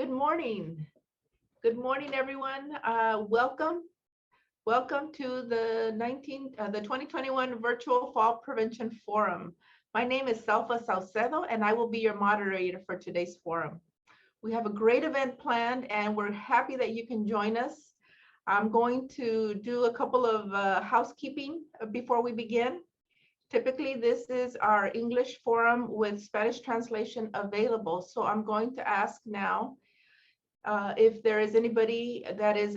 Good morning. Good morning, everyone. Welcome to the 2021 Virtual Fall Prevention Forum. My name is Selfa Saucedo, and I will be your moderator for today's forum. We have a great event planned, and we're happy that you can join us. I'm going to do a couple of housekeeping before we begin. Typically, this is our English forum with Spanish translation available. So I'm going to ask now if there is anybody that is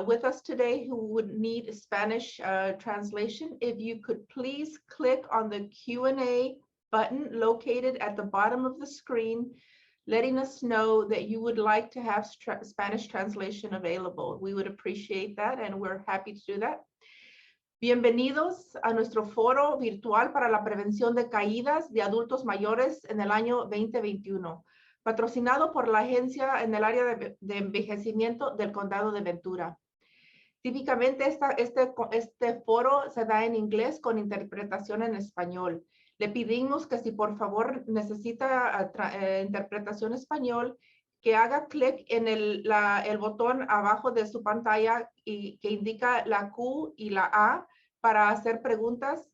with us today who would need Spanish translation, if you could please click on the Q&A button located at the bottom of the screen, letting us know that you would like to have Spanish translation available. We would appreciate that, and we're happy to do that. Bienvenidos a nuestro foro virtual para la prevención de caídas de adultos mayores en el año 2021, patrocinado por la agencia en el área de envejecimiento del condado de Ventura. Típicamente este foro se da en inglés con interpretación en español. Le pedimos que si por favor necesita interpretación español, que haga clic en el botón abajo de su pantalla y que indica la Q y la A para hacer preguntas,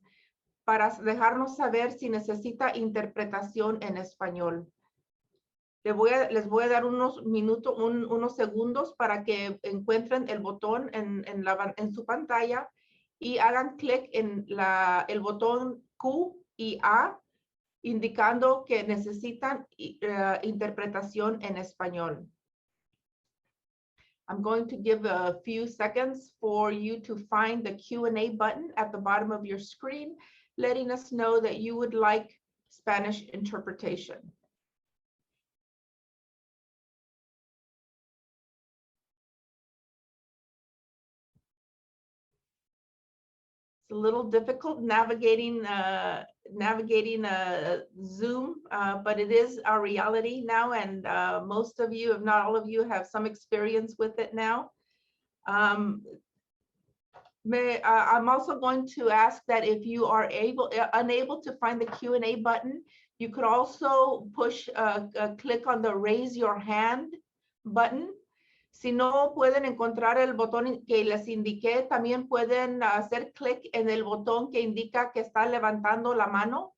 para dejarnos saber si necesita interpretación en español. Les voy a dar unos minutos, unos segundos para que encuentren el botón en su pantalla y hagan clic en el botón Q y A, indicando que necesitan interpretación en español. I'm going to give a few seconds for you to find the Q&A button at the bottom of your screen, letting us know that you would like Spanish interpretation. A little difficult navigating Zoom, but it is our reality now, and most of you, if not all of you, have some experience with it now. I'm also going to ask that if you are unable to find the Q&A button, you could also click on the raise your hand button. Si no pueden encontrar el botón que les indiqué, también pueden hacer clic en el botón que indica que está levantando la mano.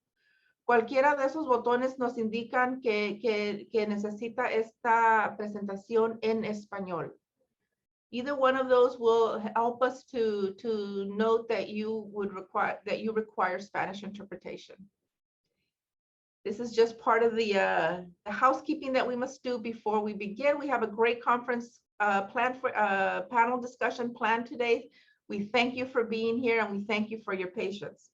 Cualquiera de esos botones nos indican que necesita esta presentación en español. Either one of those will help us to note that you require Spanish interpretation. This is just part of the housekeeping that we must do before we begin. We have a great conference panel discussion planned today. We thank you for being here, and we thank you for your patience.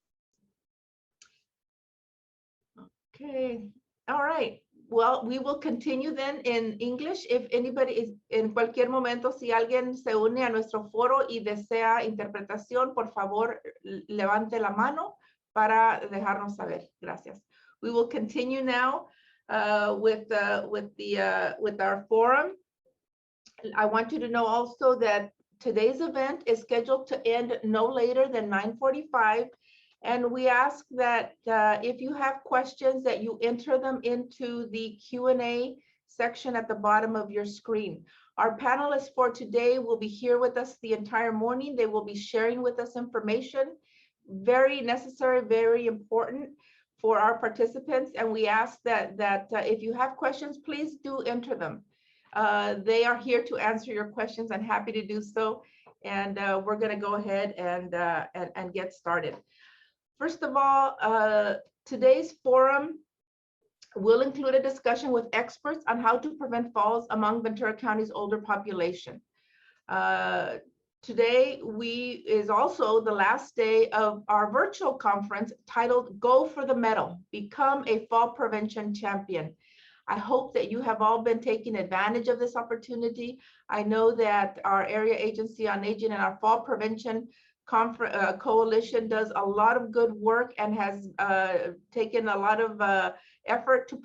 Okay, all right. Well, we will continue then in English. If anybody is en cualquier momento, si alguien se une a nuestro foro y desea interpretación, por favor, levante la mano para dejarnos saber. Gracias. We will continue now with our forum. I want you to know also that today's event is scheduled to end no later than 9:45, and we ask that if you have questions that you enter them into the Q&A section at the bottom of your screen. Our panelists for today will be here with us the entire morning. They will be sharing with us information, very necessary, very important for our participants, and we ask that if you have questions, please do enter them. They are here to answer your questions. I'm happy to do so, and we're going to go ahead and get started. First of all, today's forum will include a discussion with experts on how to prevent falls among Ventura County's older population. Today is also the last day of our virtual conference titled Go for the Medal, Become a Fall Prevention Champion. I hope that you have all been taking advantage of this opportunity. I know that our Area Agency on Aging and our Fall Prevention Coalition does a lot of good work and has taken a lot of effort to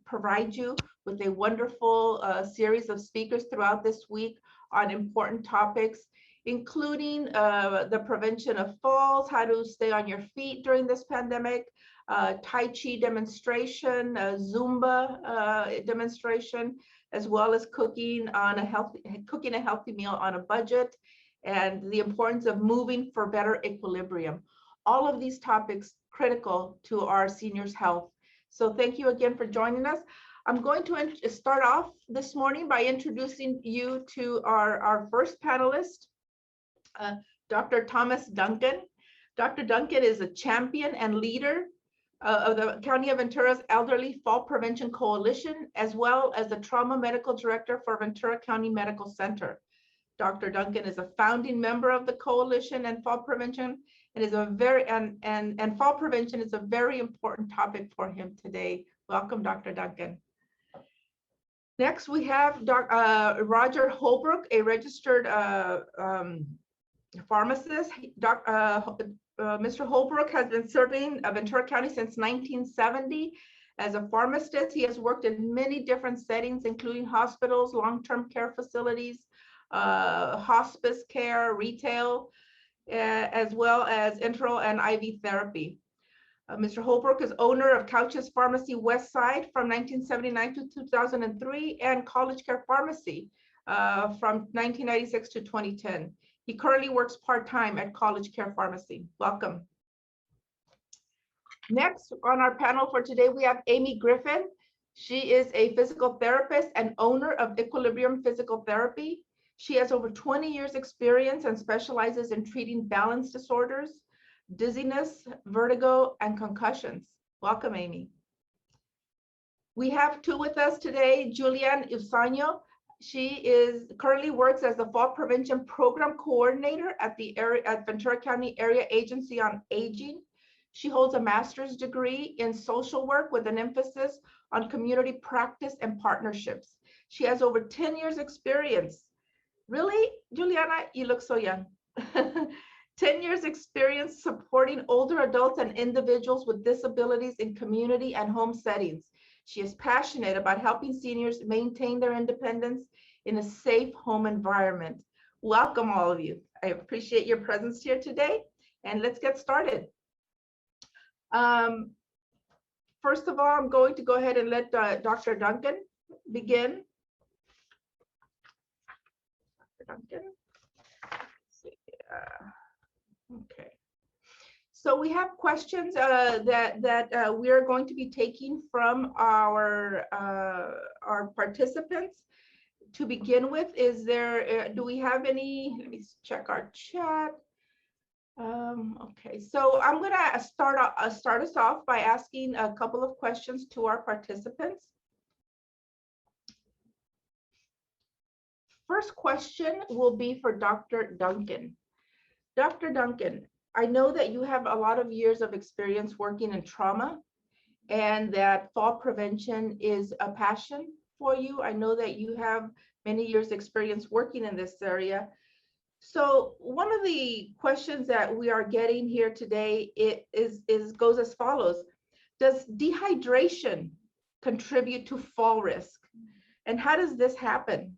provide you with a wonderful series of speakers throughout this week on important topics, including the prevention of falls, how to stay on your feet during this pandemic, Tai Chi demonstration, Zumba demonstration, as well as cooking a healthy meal on a budget, and the importance of moving for better equilibrium. All of these topics critical to our seniors' health. So thank you again for joining us. I'm going to start off this morning by introducing you to our first panelist, Dr. Thomas Duncan. Dr. Duncan is a champion and leader of the County of Ventura's Elderly Fall Prevention Coalition, as well as the Trauma Medical Director for Ventura County Medical Center. Dr. Duncan is a founding member of the coalition and fall prevention, and is and fall prevention is a very important topic for him today. Welcome, Dr. Duncan. Next, we have Roger Holbrook, a registered pharmacist. Mr. Holbrook has been serving Ventura County since 1970 as a pharmacist. He has worked in many different settings, including hospitals, long-term care facilities, hospice care, retail, as well as enteral and IV therapy. Mr. Holbrook is owner of Couches Pharmacy West Side from 1979 to 2003 and College Care Pharmacy from 1996 to 2010. He currently works part-time at College Care Pharmacy. Welcome. Next on our panel for today, we have Amy Griffin. She is a physical therapist and owner of Equilibrium Physical Therapy. She has over 20 years experience and specializes in treating balance disorders, dizziness, vertigo, and concussions. Welcome, Amy. We have two with us today, Julianne Usano. She currently works as the Fall Prevention Program Coordinator at Ventura County Area Agency on Aging. She holds a master's degree in social work with an emphasis on community practice and partnerships. She has over 10 years experience. Really, Juliana, you look so young. 10 years experience supporting older adults and individuals with disabilities in community and home settings. She is passionate about helping seniors maintain their independence in a safe home environment. Welcome, all of you. I appreciate your presence here today, and let's get started. First of all, I'm going to go ahead and let Dr. Duncan begin. Dr. Duncan. Let's see. Okay. So we have questions that we are going to be taking from our participants. To begin with, do we have any? Let me check our chat. Okay, so I'm gonna start us off by asking a couple of questions to our participants. First question will be for Dr. Duncan. Dr. Duncan, I know that you have a lot of years of experience working in trauma and that fall prevention is a passion for you. I know that you have many years experience working in this area. So one of the questions that we are getting here today goes as follows. Does dehydration contribute to fall risk? And how does this happen?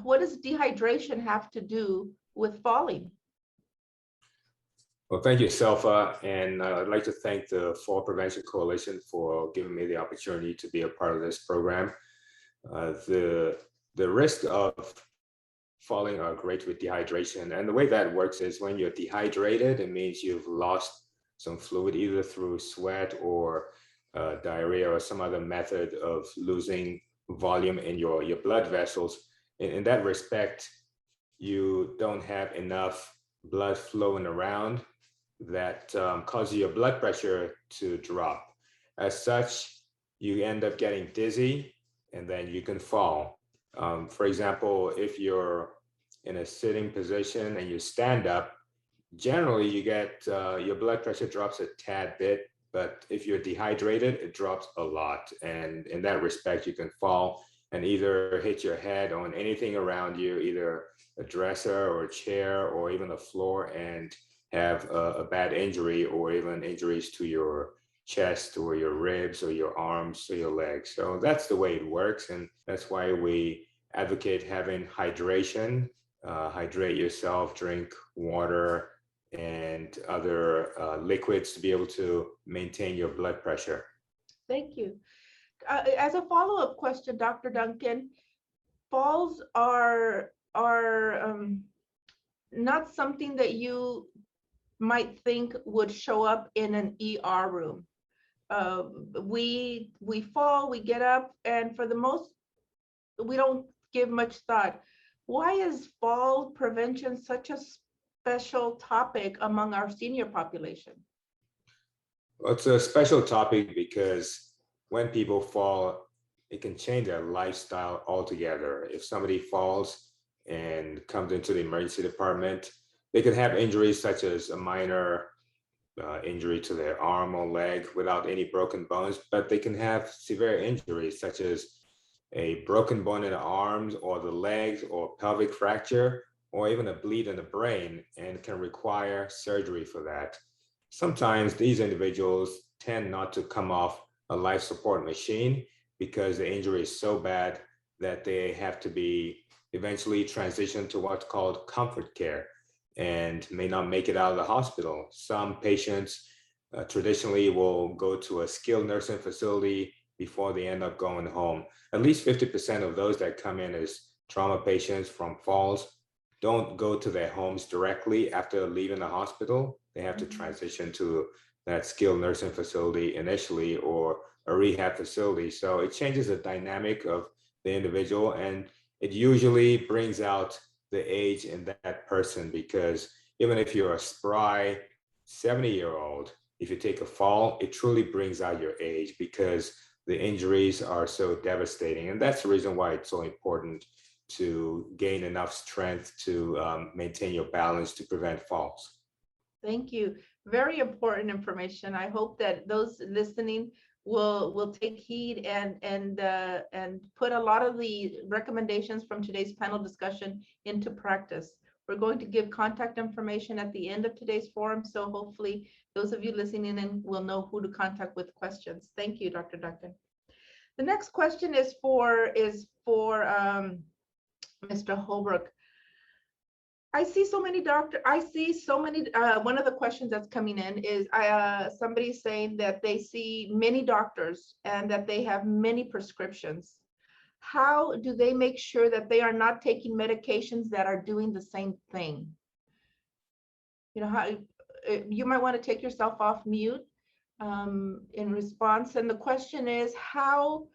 What does dehydration have to do with falling? Well, thank you, Selfa, and I'd like to thank the Fall Prevention Coalition for giving me the opportunity to be a part of this program. The risk of falling are great with dehydration, and the way that works is when you're dehydrated, it means you've lost some fluid either through sweat or diarrhea or some other method of losing volume in your blood vessels. In that respect, you don't have enough blood flowing around that causes your blood pressure to drop. As such, you end up getting dizzy and then you can fall. For example, if you're in a sitting position and you stand up, generally you get your blood pressure drops a tad bit, but if you're dehydrated, it drops a lot. And in that respect, you can fall and either hit your head on anything around you, either a dresser or a chair or even the floor, and have a bad injury or even injuries to your chest or your ribs or your arms or your legs. So that's the way it works. And that's why we advocate having hydration. Hydrate yourself, drink water and other liquids to be able to maintain your blood pressure. Thank you. As a follow-up question, Dr. Duncan, falls are not something that you might think would show up in an ER room. We fall, we get up, and for the most, we don't give much thought. Why is fall prevention such a special topic among our senior population? Well, it's a special topic because when people fall, it can change their lifestyle altogether. If somebody falls and comes into the emergency department, they could have injuries such as a minor injury to their arm or leg without any broken bones, but they can have severe injuries such as a broken bone in the arms or the legs or pelvic fracture or even a bleed in the brain and can require surgery for that. Sometimes these individuals tend not to come off a life support machine because the injury is so bad that they have to be eventually transitioned to what's called comfort care and may not make it out of the hospital. Some patients traditionally will go to a skilled nursing facility before they end up going home. At least 50% of those that come in as trauma patients from falls don't go to their homes directly after leaving the hospital. They have to transition to that skilled nursing facility initially or a rehab facility. So it changes the dynamic of the individual, and it usually brings out the age in that person, because even if you're a spry 70-year-old, if you take a fall, it truly brings out your age because the injuries are so devastating. And that's the reason why it's so important to gain enough strength to maintain your balance to prevent falls. Thank you. Very important information. I hope that those listening will take heed and put a lot of the recommendations from today's panel discussion into practice. We're going to give contact information at the end of today's forum, so hopefully those of you listening in will know who to contact with questions. Thank you, Dr. Duncan. The next question is for Mr. Holbrook. I see so many one of the questions that's coming in is somebody saying that they see many doctors and that they have many prescriptions. How do they make sure that they are not taking medications that are doing the same thing? You know, how you might want to take yourself off mute in response. And the question is, how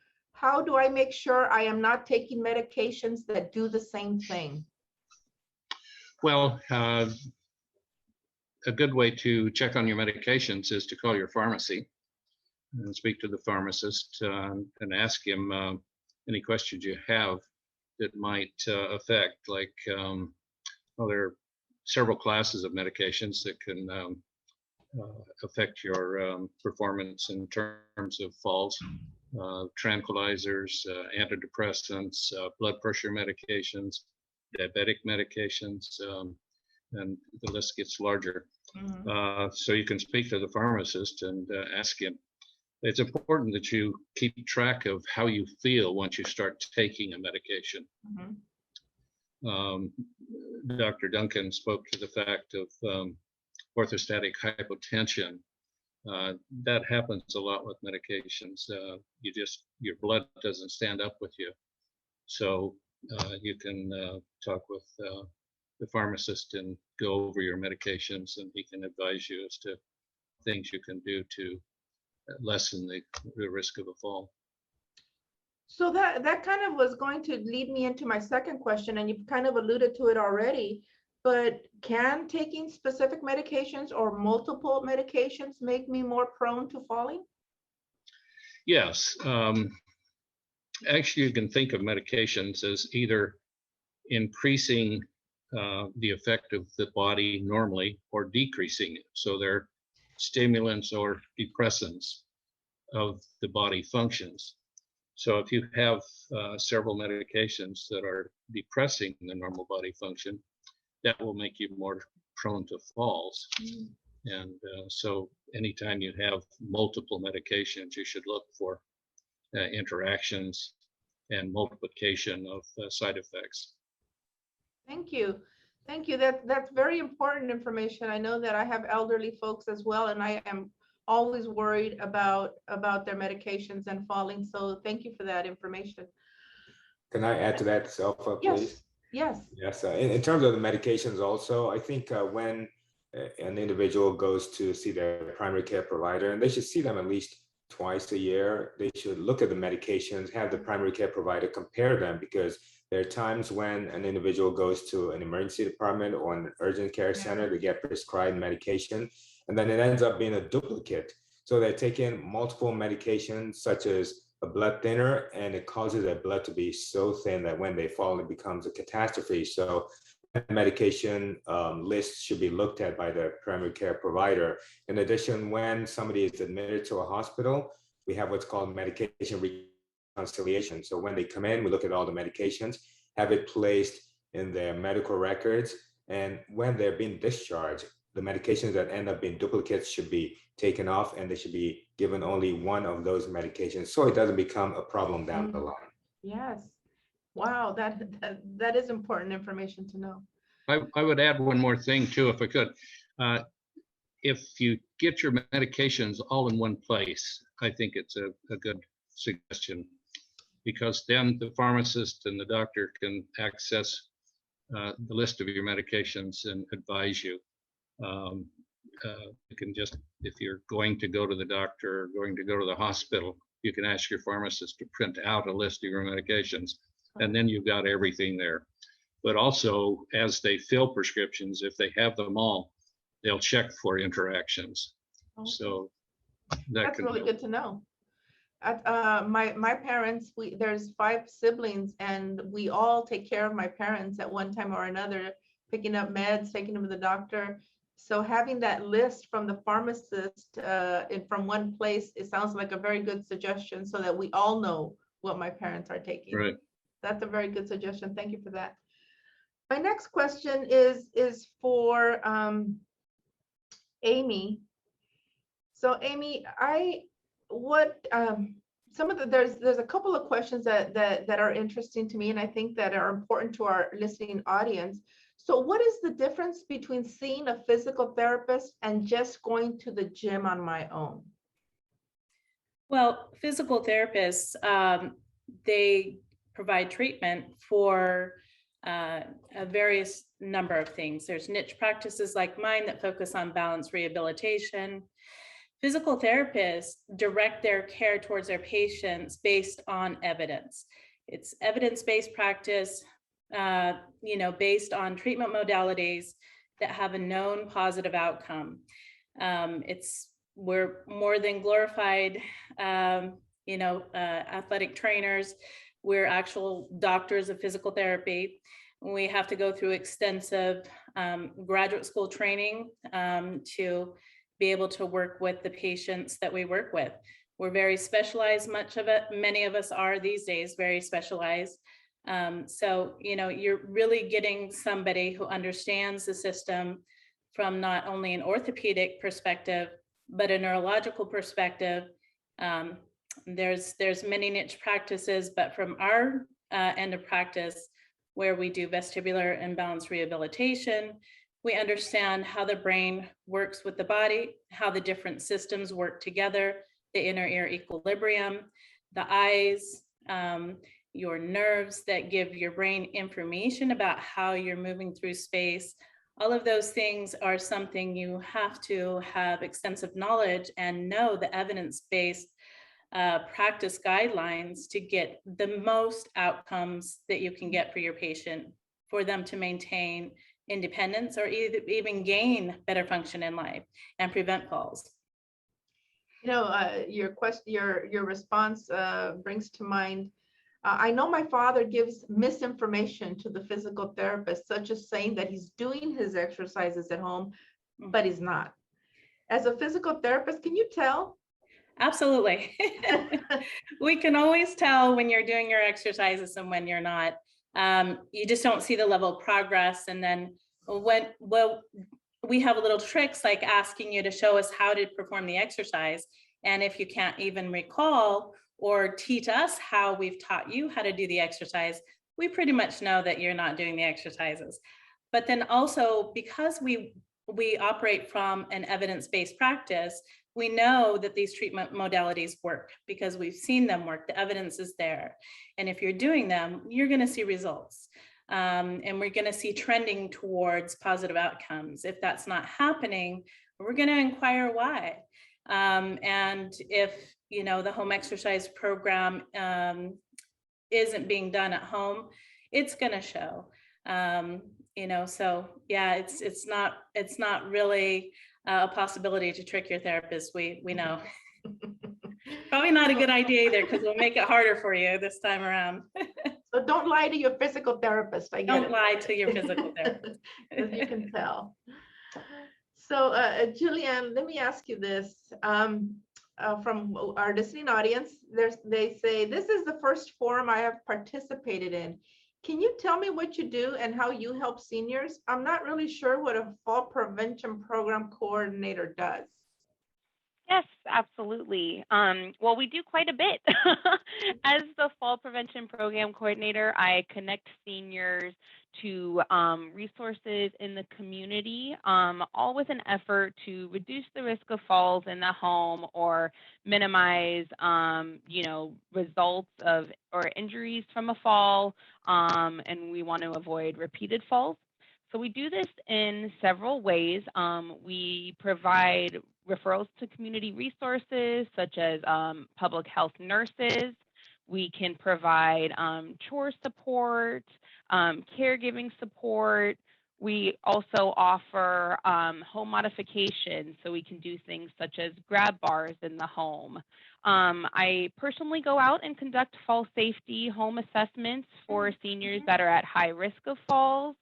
do I make sure I am not taking medications that do the same thing? Well, a good way to check on your medications is to call your pharmacy and speak to the pharmacist and ask him any questions you have that might affect, like, well, there are several classes of medications that can affect your performance in terms of falls. Tranquilizers, antidepressants, blood pressure medications, diabetic medications, and the list gets larger. So you can speak to the pharmacist and ask him. It's important that you keep track of how you feel once you start taking a medication. Dr. Duncan spoke to the fact of orthostatic hypotension. That happens a lot with medications. Your blood doesn't stand up with you. So you can talk with the pharmacist and go over your medications, and he can advise you as to things you can do to lessen the risk of a fall. So that kind of was going to lead me into my second question, and you've kind of alluded to it already, but can taking specific medications or multiple medications make me more prone to falling? Yes. Actually, you can think of medications as either increasing the effect of the body normally or decreasing it. So they're stimulants or depressants of the body functions. So if you have several medications that are depressing the normal body function, that will make you more prone to falls. And so anytime you have multiple medications, you should look for interactions and multiplication of side effects. Thank you. Thank you. That's very important information. I know that I have elderly folks as well, and I am always worried about their medications and falling. So thank you for that information. Can I add to that, Selfa, please? Yes, yes. Yes, in terms of the medications also, I think when an individual goes to see their primary care provider, and they should see them at least twice a year, they should look at the medications, have the primary care provider compare them, because there are times when an individual goes to an emergency department or an urgent care center to get prescribed medication, and then it ends up being a duplicate. So they're taking multiple medications, such as a blood thinner, and it causes their blood to be so thin that when they fall, it becomes a catastrophe. So medication list should be looked at by the primary care provider. In addition, when somebody is admitted to a hospital, we have what's called medication reconciliation. So when they come in, we look at all the medications, have it placed in their medical records, and when they're being discharged, the medications that end up being duplicates should be taken off, and they should be given only one of those medications, so it doesn't become a problem down the line. Yes. Wow, that is important information to know. I would add one more thing too, if I could. If you get your medications all in one place, I think it's a good suggestion, because then the pharmacist and the doctor can access the list of your medications and advise you. You can just, if you're going to go to the doctor or going to go to the hospital, you can ask your pharmacist to print out a list of your medications, and then you've got everything there. But also, as they fill prescriptions, if they have them all, they'll check for interactions. Okay. So That's really good to know. My parents, there's 5 siblings, and we all take care of my parents at one time or another, picking up meds, taking them to the doctor. So having that list from the pharmacist from one place, it sounds like a very good suggestion, so that we all know what my parents are taking. Right. That's a very good suggestion. Thank you for that. My next question is for Amy. So Amy, there's a couple of questions that are interesting to me, and I think that are important to our listening audience. So what is the difference between seeing a physical therapist and just going to the gym on my own? Well, physical therapists, they provide treatment for a various number of things. There's niche practices like mine that focus on balance rehabilitation. Physical therapists direct their care towards their patients based on evidence. It's evidence-based practice, based on treatment modalities that have a known positive outcome. We're more than glorified, athletic trainers. We're actual doctors of physical therapy. We have to go through extensive graduate school training to be able to work with the patients that we work with. We're very specialized, many of us are these days very specialized. So, you're really getting somebody who understands the system from not only an orthopedic perspective, but a neurological perspective. There's many niche practices, but from our end of practice, where we do vestibular and balance rehabilitation, we understand how the brain works with the body, how the different systems work together, the inner ear equilibrium, the eyes, your nerves that give your brain information about how you're moving through space. All of those things are something you have to have extensive knowledge and know the evidence-based practice guidelines to get the most outcomes that you can get for your patient, for them to maintain independence or even gain better function in life and prevent falls. Your response brings to mind, I know my father gives misinformation to the physical therapist, such as saying that he's doing his exercises at home, but he's not. As a physical therapist, can you tell? Absolutely. We can always tell when you're doing your exercises and when you're not. You just don't see the level of progress. And then we have little tricks like asking you to show us how to perform the exercise. And if you can't even recall or teach us how we've taught you how to do the exercise, we pretty much know that you're not doing the exercises. But then also, because we operate from an evidence-based practice, We know that these treatment modalities work because we've seen them work. The evidence is there. And if you're doing them, you're going to see results. And we're going to see trending towards positive outcomes. If that's not happening, we're going to inquire why. And if, you know, the home exercise program isn't being done at home, it's going to show. You know, so yeah, it's not really a possibility to trick your therapist. We know. Probably not a good idea either, because we'll make it harder for you this time around. So don't lie to your physical therapist. I get Don't it. lie to your physical therapist. As you can tell. So Julianne, let me ask you this. From our listening audience, they say, this is the first forum I have participated in. Can you tell me what you do and how you help seniors? I'm not really sure what a fall prevention program coordinator does. Yes, absolutely. Well, we do quite a bit. As the fall prevention program coordinator, I connect seniors to resources in the community, all with an effort to reduce the risk of falls in the home or minimize, you know, results of or injuries from a fall, and we want to avoid repeated falls. So we do this in several ways. We provide referrals to community resources such as public health nurses. We can provide chore support, caregiving support. We also offer home modifications, so we can do things such as grab bars in the home. I personally go out and conduct fall safety home assessments for seniors that are at high risk of falls,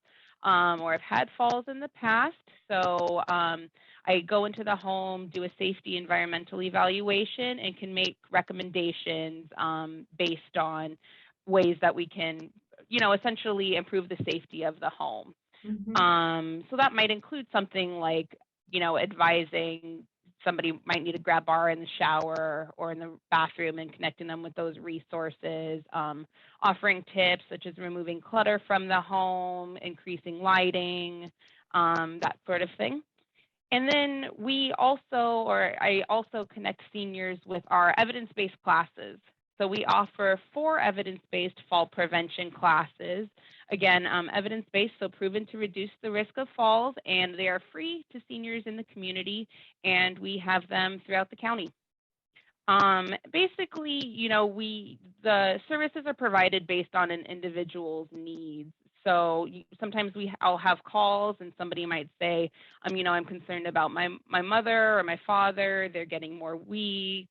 or have had falls in the past. So I go into the home, do a safety environmental evaluation, and can make recommendations based on ways that we can, you know, essentially improve the safety of the home. So that might include something like, you know, advising somebody might need a grab bar in the shower or in the bathroom and connecting them with those resources, offering tips such as removing clutter from the home, increasing lighting, that sort of thing. And then I also connect seniors with our evidence-based classes. So we offer 4 evidence-based fall prevention classes. Again, evidence-based, so proven to reduce the risk of falls, and they are free to seniors in the community, and we have them throughout the county. Basically, you know, the services are provided based on an individual's needs. So sometimes I'll have calls and somebody might say, you know, I'm concerned about my mother or my father, they're getting more weak,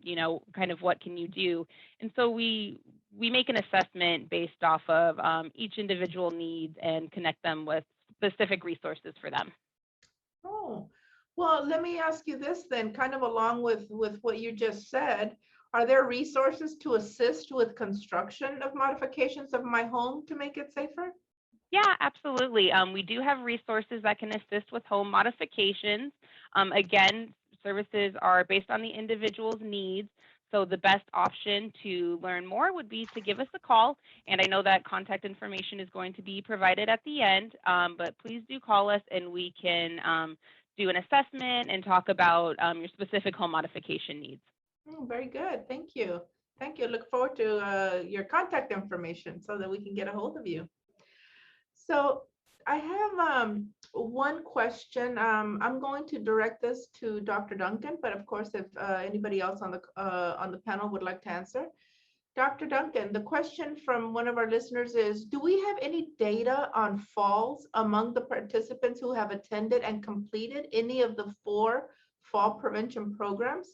you know, kind of what can you do? And so we make an assessment based off of each individual needs and connect them with specific resources for them. Oh, well, let me ask you this then, kind of along with what you just said. Are there resources to assist with construction of modifications of my home to make it safer? Yeah, absolutely. We do have resources that can assist with home modifications. Again, services are based on the individual's needs. So the best option to learn more would be to give us a call. And I know that contact information is going to be provided at the end, but please do call us and we can do an assessment and talk about your specific home modification needs. Very good. Thank you. Thank you. Look forward to your contact information so that we can get a hold of you. So I have one question. I'm going to direct this to Dr. Duncan, but of course, if anybody else on the panel would like to answer. Dr. Duncan, the question from one of our listeners is, do we have any data on falls among the participants who have attended and completed any of the 4 fall prevention programs?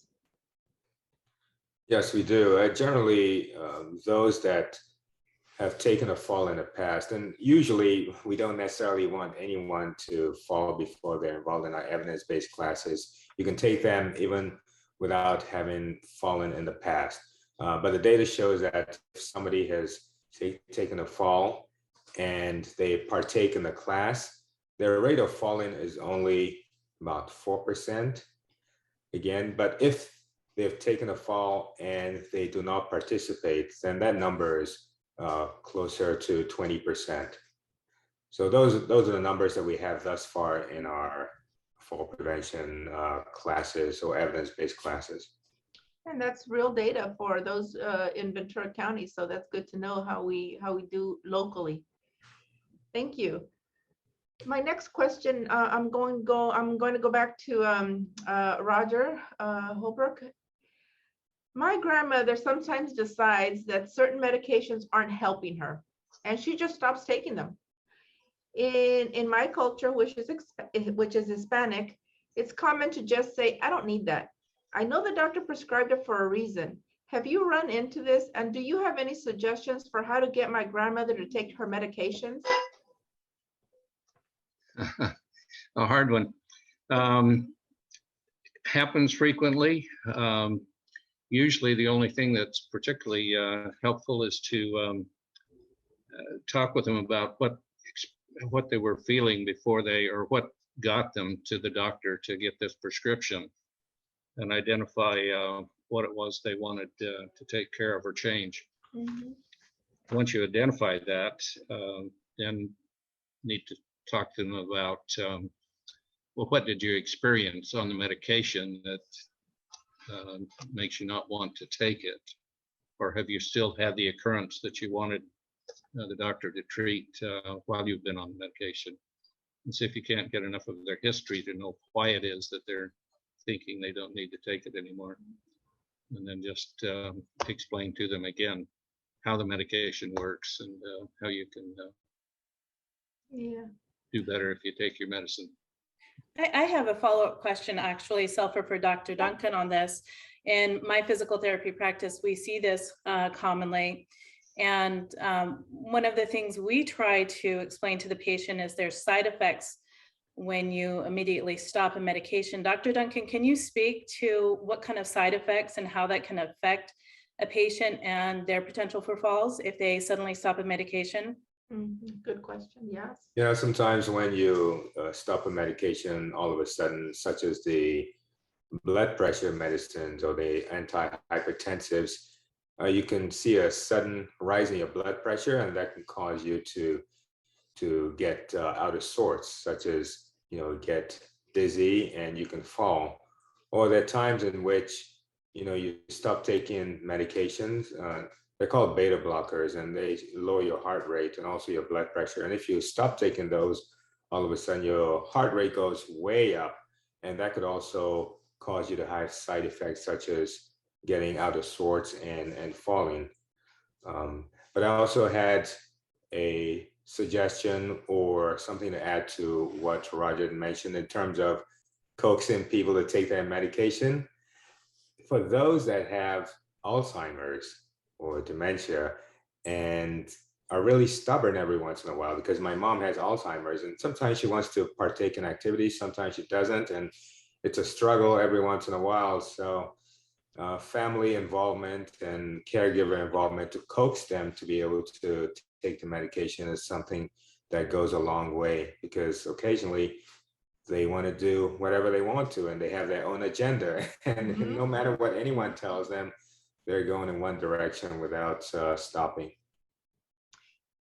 Yes, we do. Generally, those that have taken a fall in the past, and usually we don't necessarily want anyone to fall before they're involved in our evidence-based classes. You can take them even without having fallen in the past. But the data shows that if somebody has taken a fall and they partake in the class, their rate of falling is only about 4%. Again, but if they've taken a fall and they do not participate, then that number is closer to 20%. So those are the numbers that we have thus far in our fall prevention classes or evidence-based classes. And that's real data for those in Ventura County. So that's good to know how we do locally. Thank you. My next question, I'm going to go back to Roger Holbrook. My grandmother sometimes decides that certain medications aren't helping her, and she just stops taking them. In my culture, which is Hispanic, it's common to just say, I don't need that. I know the doctor prescribed it for a reason. Have you run into this? And do you have any suggestions for how to get my grandmother to take her medications? A hard one. Happens frequently. Usually the only thing that's particularly helpful is to talk with them about what they were feeling before or what got them to the doctor to get this prescription, and identify what it was they wanted to take care of or change. Mhm. Once you identify that, then need to talk to them about, well, what did you experience on the medication that makes you not want to take it? Or have you still had the occurrence that you wanted the doctor to treat while you've been on medication? And see if you can't get enough of their history to know why it is that they're thinking they don't need to take it anymore. And then just explain to them again how the medication works and how you can do better if you take your medicine. I have a follow-up question, actually, Selfa, for Dr. Duncan on this. In my physical therapy practice, we see this commonly. And one of the things we try to explain to the patient is there's side effects when you immediately stop a medication. Dr. Duncan, can you speak to what kind of side effects and how that can affect a patient and their potential for falls if they suddenly stop a medication? Mhm. Good question. Yes. Yeah, sometimes when you stop a medication all of a sudden, such as the blood pressure medicines or the antihypertensives, you can see a sudden rise in your blood pressure, and that can cause you to get out of sorts, such as, get dizzy and you can fall. Or there are times in which, you stop taking medications. They're called beta blockers, and they lower your heart rate and also your blood pressure. And if you stop taking those, all of a sudden your heart rate goes way up, and that could also cause you to have side effects such as getting out of sorts and falling. But I also had a suggestion or something to add to what Roger mentioned in terms of coaxing people to take their medication. For those that have Alzheimer's or dementia and are really stubborn every once in a while, because my mom has Alzheimer's and sometimes she wants to partake in activities, sometimes she doesn't, and it's a struggle every once in a while. So family involvement and caregiver involvement to coax them to be able to take the medication is something that goes a long way, because occasionally they want to do whatever they want to and they have their own agenda. And no matter what anyone tells them, they're going in one direction without stopping.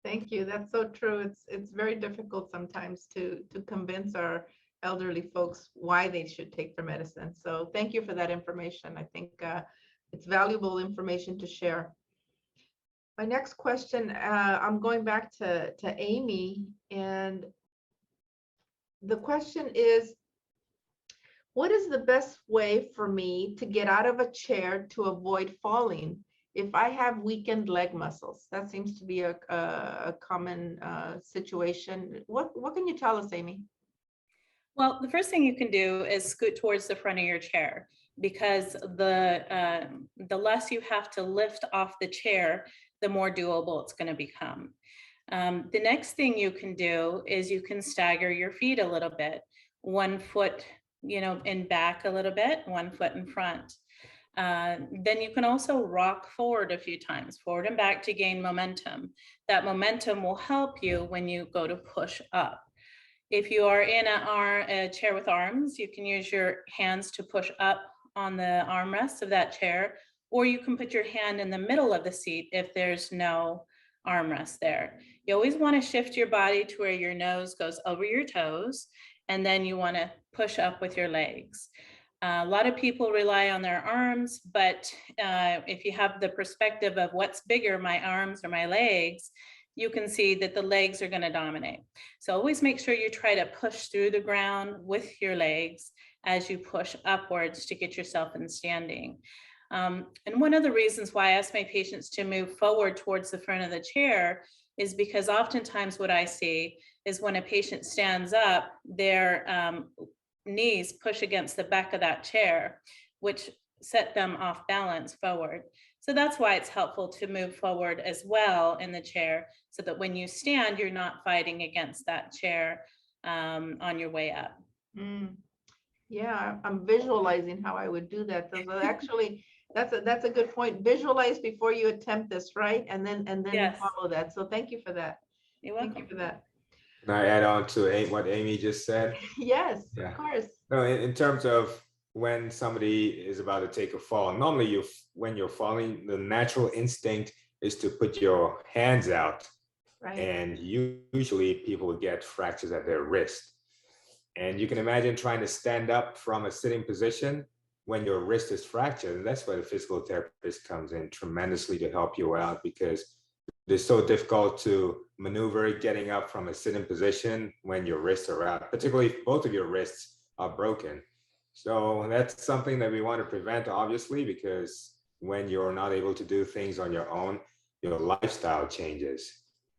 Thank you. That's so true. It's very difficult sometimes to convince our elderly folks why they should take their medicine. So thank you for that information. I think it's valuable information to share. My next question, I'm going back to Amy, and the question is, what is the best way for me to get out of a chair to avoid falling if I have weakened leg muscles? That seems to be a common situation. What can you tell us, Amy? Well, the first thing you can do is scoot towards the front of your chair, because the less you have to lift off the chair, the more doable it's going to become. The next thing you can do is you can stagger your feet a little bit. 1 foot, in back a little bit, 1 foot in front. Then you can also rock forward a few times, forward and back, to gain momentum. That momentum will help you when you go to push up. If you are in a chair with arms, you can use your hands to push up on the armrest of that chair, or you can put your hand in the middle of the seat if there's no armrest there. You always want to shift your body to where your nose goes over your toes and then you want to push up with your legs. A lot of people rely on their arms, but if you have the perspective of what's bigger, my arms or my legs, you can see that the legs are going to dominate. So always make sure you try to push through the ground with your legs as you push upwards to get yourself in standing. And one of the reasons why I ask my patients to move forward towards the front of the chair is because oftentimes what I see is when a patient stands up, their knees push against the back of that chair, which set them off balance forward. So that's why it's helpful to move forward as well in the chair, so that when you stand, you're not fighting against that chair on your way up. Yeah, I'm visualizing how I would do that. So actually, that's a good point. Visualize before you attempt this, right? And then Yes. follow that. So thank you for that. You're Thank welcome. you for that. Can I add on to what Amy just said? Yes, Yeah. of course. No, in terms of when somebody is about to take a fall, normally when you're falling, the natural instinct is to put your hands out. Right. And usually people get fractures at their wrist. And you can imagine trying to stand up from a sitting position when your wrist is fractured. And that's where the physical therapist comes in tremendously to help you out, because it's so difficult to maneuver getting up from a sitting position when your wrists are out, particularly if both of your wrists are broken. So that's something that we want to prevent, obviously, because when you're not able to do things on your own, your lifestyle changes.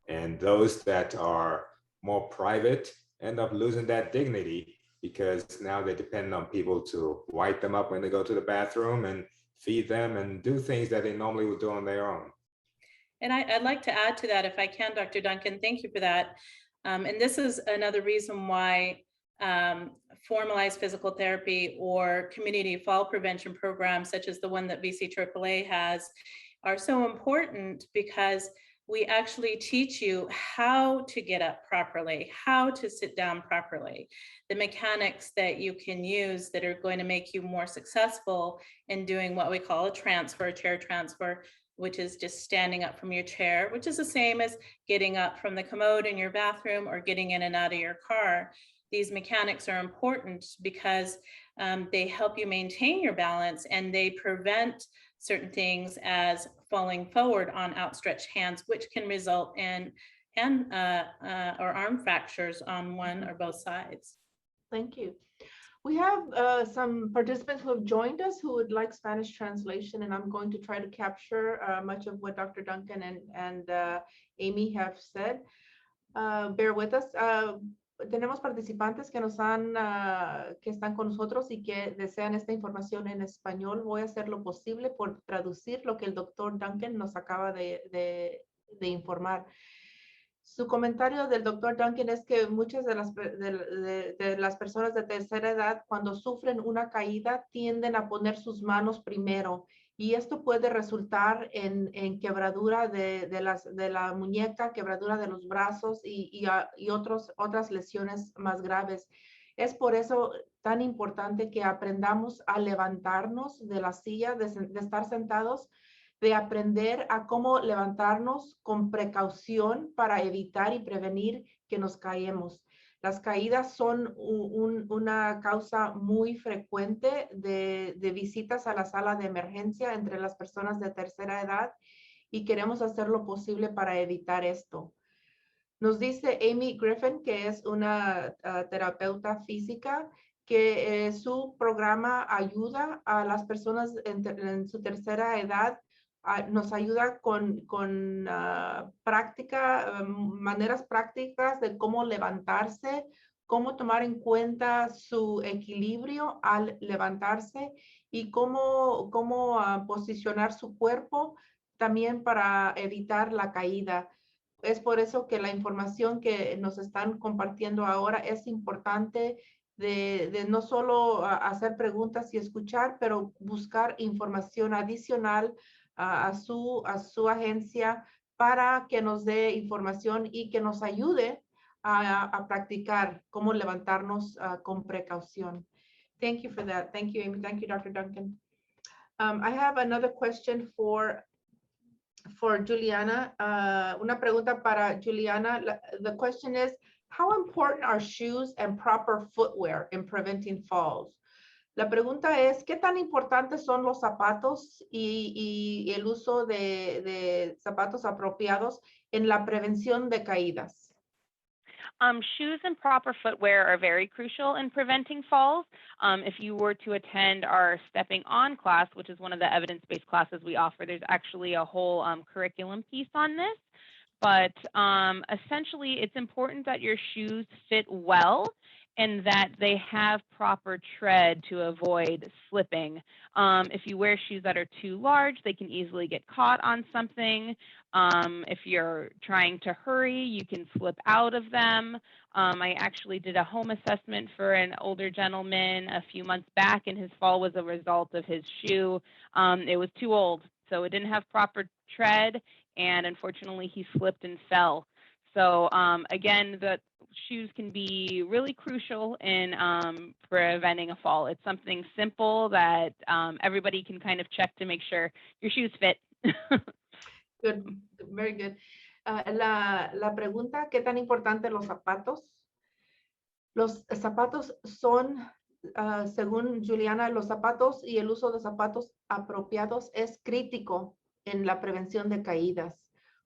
And those that are more private end up losing that dignity, because now they depend on people to wipe them up when they go to the bathroom and feed them and do things that they normally would do on their own. And I'd like to add to that, if I can, Dr. Duncan, thank you for that. And this is another reason why formalized physical therapy or community fall prevention programs, such as the one that VCAAA has, are so important, because we actually teach you how to get up properly, how to sit down properly, the mechanics that you can use that are going to make you more successful in doing what we call a transfer, chair transfer, which is just standing up from your chair, which is the same as getting up from the commode in your bathroom or getting in and out of your car. These mechanics are important because they help you maintain your balance, and they prevent certain things as falling forward on outstretched hands, which can result in hand or arm fractures on one or both sides. Thank you. We have some participants who have joined us who would like Spanish translation, and I'm going to try to capture much of what Dr. Duncan and Amy have said. Bear with us. Tenemos participantes que que están con nosotros y que desean esta información en español. Voy a hacer lo posible por traducir lo que el doctor Duncan nos acaba de informar. Su comentario del doctor Duncan es que muchas de las personas de tercera edad, cuando sufren una caída, tienden a poner sus manos primero, y esto puede resultar en quebradura de la muñeca, quebradura de los brazos y otras lesiones más graves. Es por eso tan importante que aprendamos a levantarnos de la silla, de estar sentados, de aprender a cómo levantarnos con precaución para evitar y prevenir que nos caemos. Las caídas son una causa muy frecuente de visitas a la sala de emergencia entre las personas de tercera edad, y queremos hacer lo posible para evitar esto. Nos dice Amy Griffin, que es una terapeuta física, que su programa ayuda a las personas en su tercera edad. Nos ayuda con maneras prácticas de cómo levantarse, cómo tomar en cuenta su equilibrio al levantarse, y cómo posicionar su cuerpo también para evitar la caída. Es por eso que la información que nos están compartiendo ahora es importante, de no solo hacer preguntas y escuchar, pero buscar información adicional a su agencia para que nos dé información y que nos ayude a practicar cómo levantarnos con precaución. Thank you for that. Thank you, Amy. Thank you, Dr. Duncan. I have another question for Juliana. Una pregunta para Juliana. The question is, How important are shoes and proper footwear in preventing falls? La pregunta es, ¿qué tan importantes son los zapatos y el uso de zapatos apropiados en la prevención de caídas? Shoes and proper footwear are very crucial in preventing falls. If you were to attend our Stepping On class, which is one of the evidence-based classes we offer, there's actually a whole curriculum piece on this. But essentially, it's important that your shoes fit well and that they have proper tread to avoid slipping. If you wear shoes that are too large, they can easily get caught on something. If you're trying to hurry, you can slip out of them. I actually did a home assessment for an older gentleman a few months back, and his fall was a result of his shoe. It was too old, so it didn't have proper tread, and unfortunately, he slipped and fell. So again, the shoes can be really crucial in preventing a fall. It's something simple that everybody can kind of check to make sure your shoes fit. Good, very good. La pregunta, ¿qué tan importantes los zapatos? Los zapatos son, según Juliana, los zapatos y el uso de zapatos apropiados es crítico en la prevención de caídas.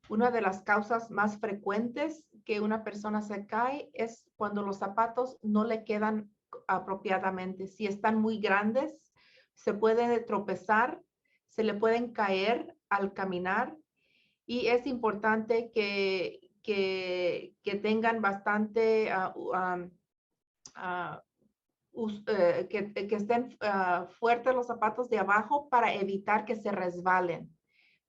Una de las causas más frecuentes que una persona se cae es cuando los zapatos no le quedan apropiadamente. Si están muy grandes, se puede tropezar, se le pueden caer al caminar y es importante que tengan bastante, que estén fuertes los zapatos de abajo para evitar que se resbalen.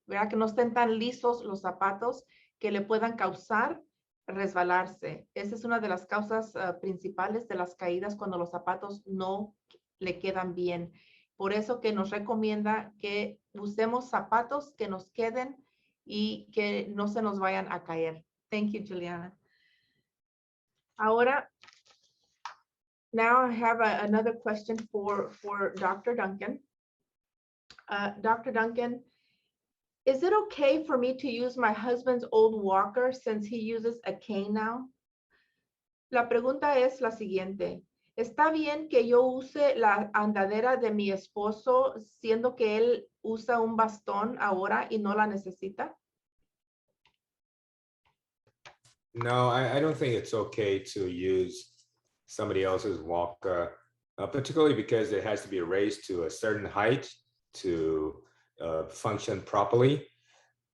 ¿Verdad? Que no estén tan lisos los zapatos que le puedan causar resbalarse. Esa es una de las causas principales de las caídas cuando los zapatos no le quedan bien. Por eso que nos recomienda que usemos zapatos que nos queden y que no se nos vayan a caer. Thank you, Juliana. Ahora, now I have another question for Dr. Duncan. Dr. Duncan, is it okay for me to use my husband's old walker since he uses a cane now? La pregunta es la siguiente. ¿Está bien que yo use la andadera de mi esposo siendo que él usa un bastón ahora y no la necesita? No, I don't think it's okay to use somebody else's walker, particularly because it has to be raised to a certain height to function properly.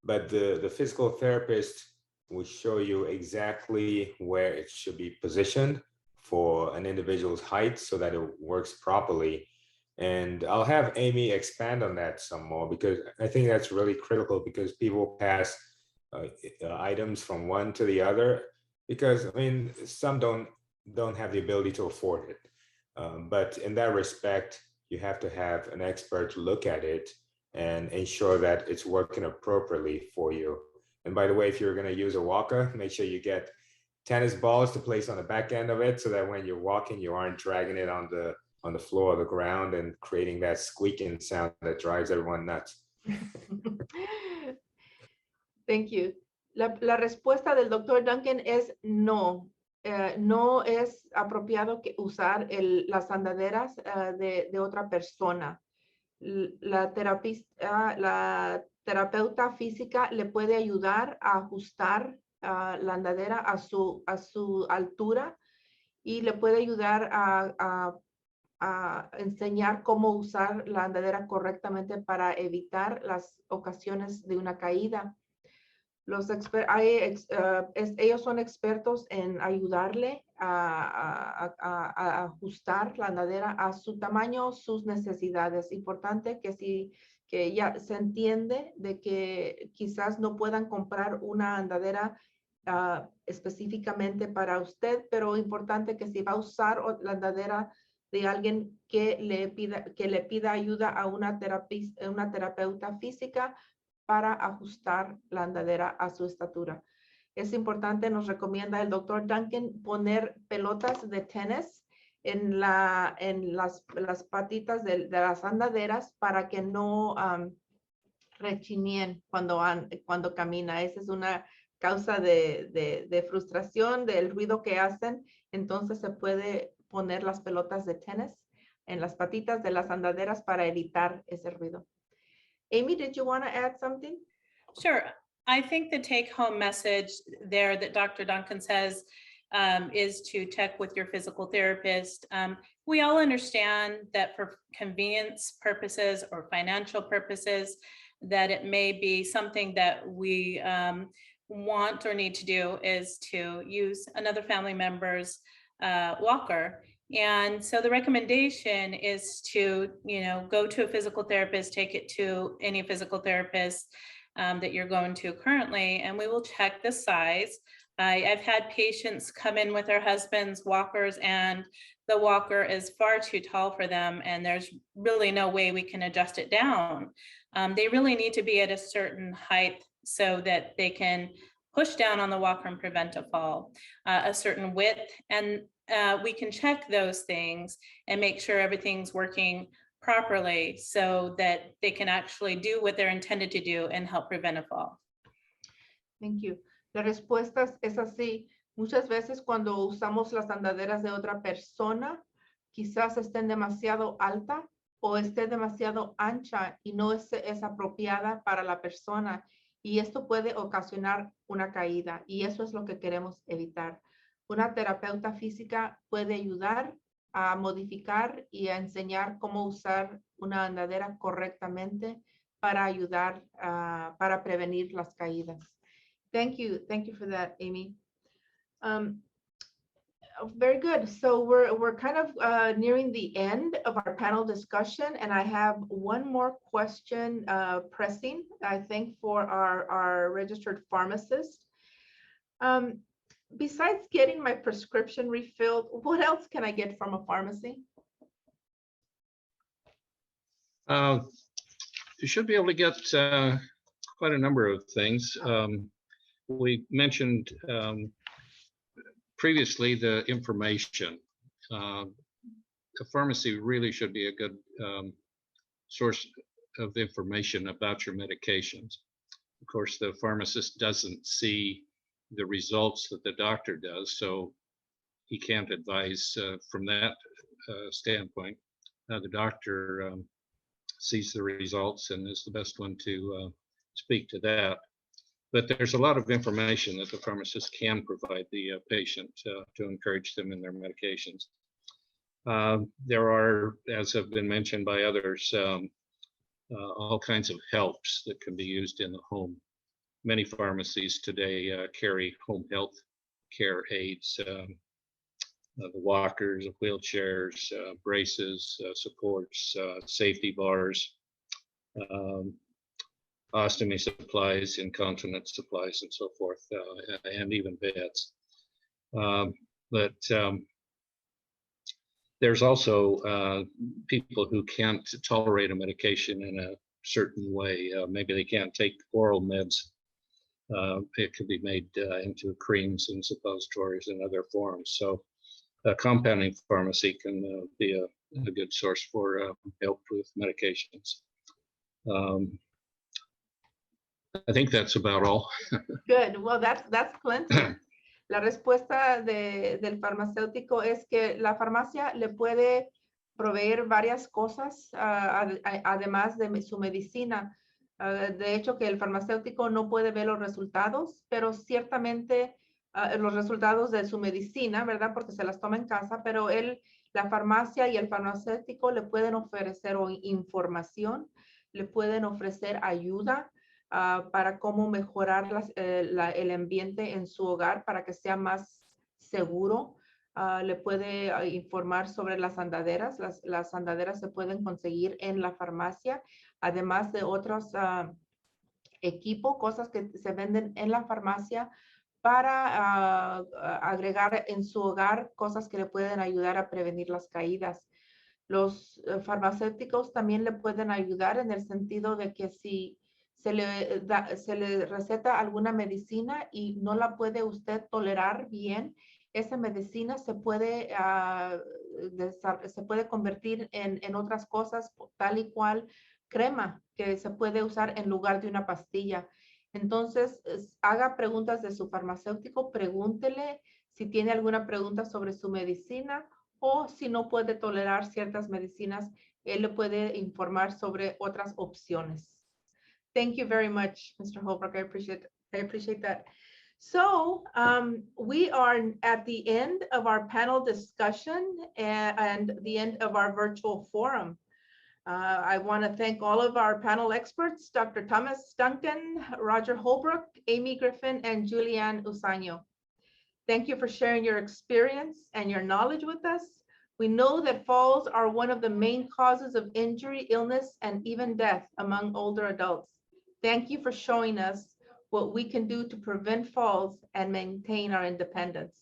But the physical therapist will show you exactly where it should be positioned for an individual's height so that it works properly. And I'll have Amy expand on that some more because I think that's really critical because people pass items from one to the other because I mean some don't have the ability to afford it, but in that respect you have to have an expert look at it and ensure that it's working appropriately for you. And by the way, if you're going to use a walker, make sure you get tennis balls to place on the back end of it so that when you're walking you aren't dragging it on the floor or the ground and creating that squeaking sound that drives everyone nuts. Thank you. La respuesta del Dr. Duncan es no. No es apropiado que usar las andaderas de otra persona. La terapeuta física le puede ayudar a ajustar la andadera a su altura y le puede ayudar a enseñar cómo usar la andadera correctamente para evitar las ocasiones de una caída. Ellos son expertos en ayudarle a ajustar la andadera a su tamaño, sus necesidades. Importante que ya se entiende de que quizás no puedan comprar una andadera específicamente para usted, pero importante que si va a usar la andadera de alguien que le pida ayuda a una terapeuta física para ajustar la andadera a su estatura. Es importante, nos recomienda el Dr. Duncan poner pelotas de tenis en las patitas de las andaderas para que no rechineen cuando camina. Esa es una causa de frustración, del ruido que hacen. Entonces se puede poner las pelotas de tenis en las patitas de las andaderas para evitar ese ruido. Amy, did you want to add something? Sure. I think the take-home message there that Dr. Duncan says is to check with your physical therapist. We all understand that for convenience purposes or financial purposes, that it may be something that we want or need to do is to use another family member's walker. And so the recommendation is to, go to a physical therapist, take it to any physical therapist that you're going to currently, and we will check the size. I've had patients come in with their husband's walkers and the walker is far too tall for them and there's really no way we can adjust it down. They really need to be at a certain height so that they can push down on the walker and prevent a fall, a certain width, and we can check those things and make sure everything's working properly so that they can actually do what they're intended to do and help prevent a fall. Thank you. La respuesta es así. Muchas veces cuando usamos las andaderas de otra persona, quizás estén demasiado alta o esté demasiado ancha y no es apropiada para la persona. Y esto puede ocasionar una caída y eso es lo que queremos evitar. Una terapeuta física puede ayudar a modificar y a enseñar cómo usar una andadera correctamente para ayudar, para prevenir las caídas. Thank you for that, Amy. Very good. So we're kind of nearing the end of our panel discussion, and I have one more question pressing, I think, for our registered pharmacist. Besides getting my prescription refilled, what else can I get from a pharmacy? You should be able to get quite a number of things. We mentioned previously the information. The pharmacy really should be a good source of information about your medications. Of course, the pharmacist doesn't see the results that the doctor does, so he can't advise from that standpoint. The doctor sees the results and is the best one to speak to that. But there's a lot of information that the pharmacist can provide the patient to encourage them in their medications. There are, as have been mentioned by others, all kinds of helps that can be used in the home. Many pharmacies today carry home health care aids, the walkers, wheelchairs, braces, supports, safety bars, ostomy supplies, incontinence supplies, and so forth, and even beds. But there's also people who can't tolerate a medication in a certain way. Maybe they can't take oral meds. It could be made into creams and suppositories and other forms. So a compounding pharmacy can be a good source for help with medications. I think that's about all. Good. Well, that's plenty. La respuesta del farmacéutico es que la farmacia le puede proveer varias cosas, además de su medicina. De hecho, que el farmacéutico no puede ver los resultados, pero ciertamente los resultados de su medicina, ¿verdad? Porque se las toma en casa, pero la farmacia y el farmacéutico le pueden ofrecer información, le pueden ofrecer ayuda para cómo mejorar el ambiente en su hogar para que sea más seguro. Le puede informar sobre las andaderas. Las andaderas se pueden conseguir en la farmacia, además de otros equipos, cosas que se venden en la farmacia para agregar en su hogar cosas que le pueden ayudar a prevenir las caídas. Los farmacéuticos también le pueden ayudar en el sentido de que si se le receta alguna medicina y no la puede usted tolerar bien, esa medicina se puede convertir en otras cosas, tal y cual crema que se puede usar en lugar de una pastilla. Entonces, haga preguntas de su farmacéutico, pregúntele si tiene alguna pregunta sobre su medicina o si no puede tolerar ciertas medicinas, él le puede informar sobre otras opciones. Thank you very much, Mr. Holbrook. I appreciate that. So we are at the end of our panel discussion and the end of our virtual forum. I want to thank all of our panel experts, Dr. Thomas Duncan, Roger Holbrook, Amy Griffin, and Julianne Usaño. Thank you for sharing your experience and your knowledge with us. We know that falls are one of the main causes of injury, illness, and even death among older adults. Thank you for showing us what we can do to prevent falls and maintain our independence.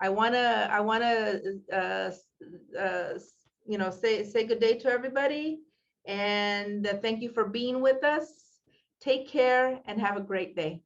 I wanna say good day to everybody, and thank you for being with us. Take care and have a great day.